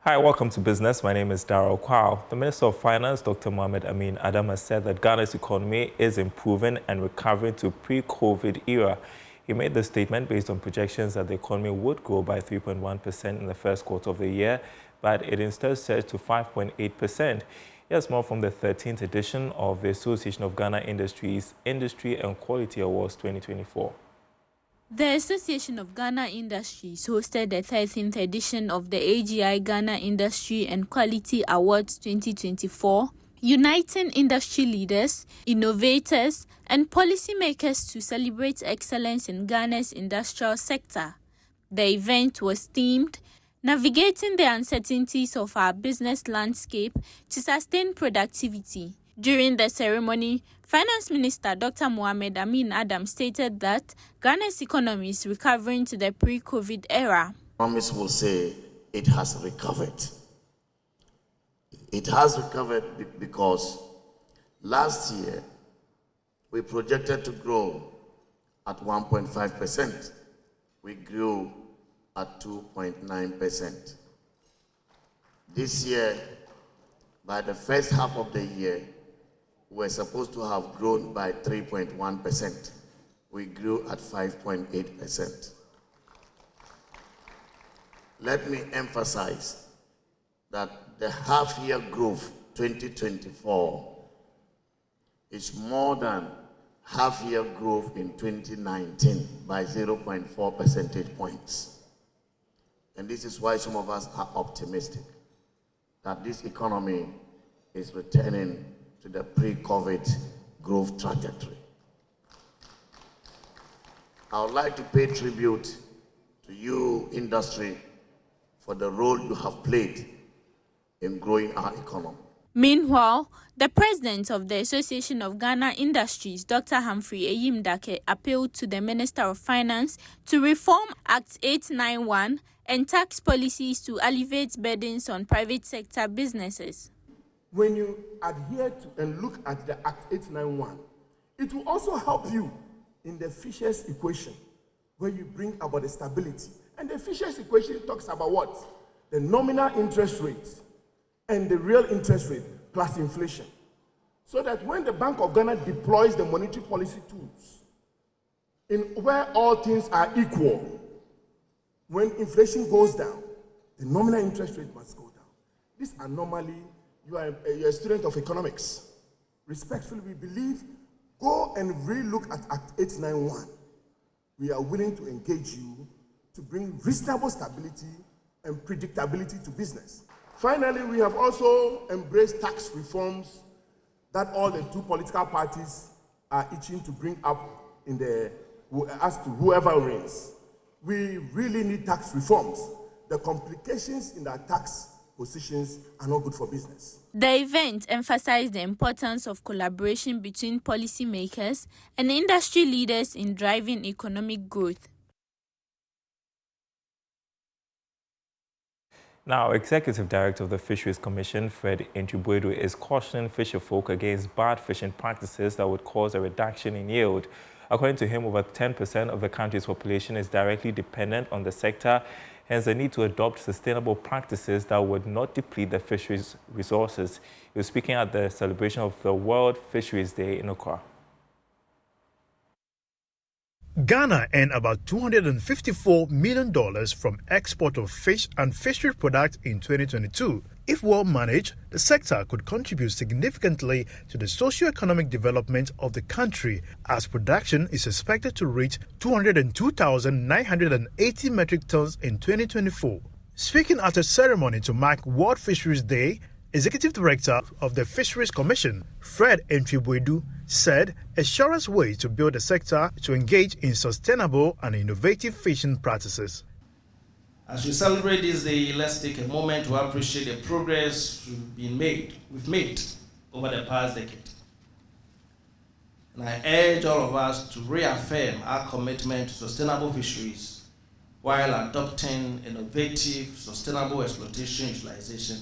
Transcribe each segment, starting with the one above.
Hi, welcome to Business. My name is Darrell Kwao. The Minister of Finance, Dr. Mohamed Amin Adam, has said that Ghana's economy is improving and recovering to pre-COVID era. He made the statement based on projections that the economy would grow by 3.1% in the first quarter of the year, but it instead surged to 5.8%. Here's more from the 13th edition of the Association of Ghana Industries Industry and Quality Awards 2024. The Association of Ghana Industries hosted the 13th edition of the AGI Ghana Industry and Quality Awards 2024, uniting industry leaders, innovators, and policymakers to celebrate excellence in Ghana's industrial sector. The event was themed, Navigating the Uncertainties of Our Business Landscape to Sustain Productivity. During the ceremony, Finance Minister Dr. Mohamed Amin Adam stated that Ghana's economy is recovering to the pre-COVID era. Economists will say it has recovered. It has recovered because last year we projected to grow at 1.5%. We grew at 2.9%. This year, by the first half of the year, we're supposed to have grown by 3.1%. We grew at 5.8%. Let me emphasize that the half-year growth 2024 is more than half-year growth in 2019 by 0.4 percentage points. And this is why some of us are optimistic that this economy is returning to the pre-COVID growth trajectory. I would like to pay tribute to you, industry, for the role you have played in growing our economy. Meanwhile, the president of the Association of Ghana Industries, Dr. Humphrey Eyimdake, appealed to the Minister of Finance to reform Act 891 and tax policies to alleviate burdens on private sector businesses. When you adhere to and look at the Act 891, it will also help you in the Fisheries equation, where you bring about the stability. And the Fisheries equation talks about what? The nominal interest rate and the real interest rate plus inflation. So that when the Bank of Ghana deploys the monetary policy tools, in where all things are equal, when inflation goes down, the nominal interest rate must go down. This are normally, you're a student of economics. Respectfully, we believe, go and re-look at Act 891. We are willing to engage you to bring reasonable stability and predictability to business. Finally, we have also embraced tax reforms that all the two political parties are itching to bring up in as to whoever wins. We really need tax reforms. The complications in our tax positions are not good for business. The event emphasized the importance of collaboration between policymakers and industry leaders in driving economic growth. Now, Executive Director of the Fisheries Commission, Fred Ntubuedu, is cautioning fisherfolk against bad fishing practices that would cause a reduction in yield. According to him, over 10% of the country's population is directly dependent on the sector, hence the need to adopt sustainable practices that would not deplete the fisheries resources. He was speaking at the celebration of the World Fisheries Day in Accra. Ghana earned about $254 million from export of fish and fishery products in 2022. If well managed, the sector could contribute significantly to the socio-economic development of the country, as production is expected to reach 202,980 metric tons in 2024. Speaking at a ceremony to mark World Fisheries Day, Executive Director of the Fisheries Commission, Fred Ntubuedu, said a surest way to build a sector to engage in sustainable and innovative fishing practices. As we celebrate this day, let's take a moment to appreciate the progress we've made over the past decade. And I urge all of us to reaffirm our commitment to sustainable fisheries while adopting innovative, sustainable exploitation, utilization,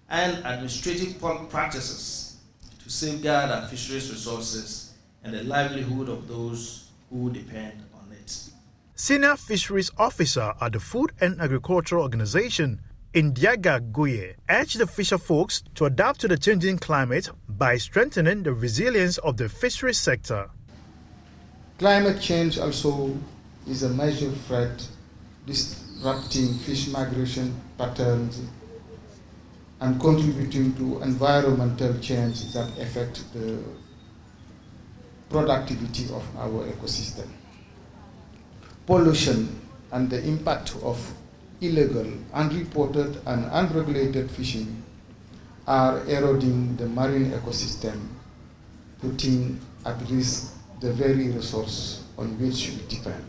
and administrative practices to safeguard our fisheries resources and the livelihood of those who depend on it. Senior Fisheries Officer at the Food and Agricultural Organization, Indiaga Goye urged the fisherfolks to adapt to the changing climate by strengthening the resilience of the fisheries sector. Climate change also is a major threat, disrupting fish migration patterns and contributing to environmental change that affect the productivity of our ecosystem. Pollution and the impact of illegal, unreported and unregulated fishing are eroding the marine ecosystem, putting at risk the very resource on which we depend.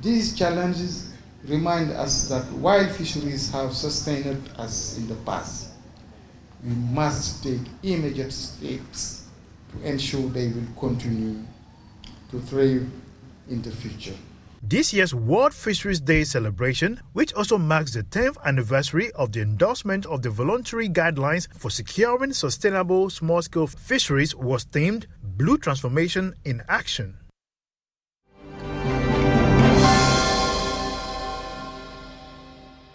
These challenges remind us that while fisheries have sustained us in the past, we must take immediate steps to ensure they will continue to thrive in the future. This year's World Fisheries Day celebration, which also marks the 10th anniversary of the endorsement of the voluntary guidelines for securing sustainable small-scale fisheries, was themed Blue Transformation in Action.